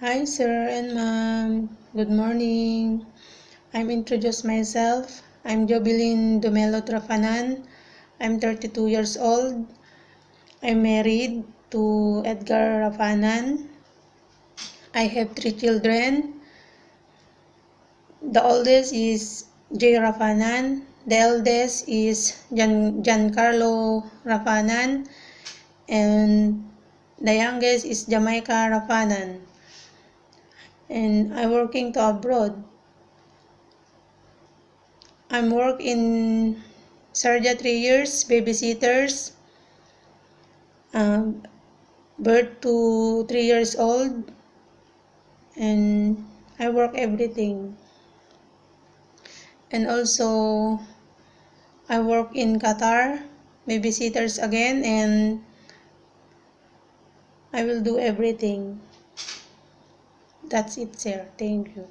Hi, sir and ma'am. Good morning. I'm introduce myself. I'm Jobilin Dumelo Trafanan. I'm 32 years old. I'm married to Edgar Rafanan. I have 3 children. The oldest is Jay Rafanan. The eldest is Giancarlo Rafanan. And the youngest is Jamaica Rafanan. And I'm working to abroad. I'm work in Sarja 3 years, babysitters, um, birth to 3 years old, and I work everything. And also, I work in Qatar, babysitters again, and I will do everything. That's it, sir. Thank you.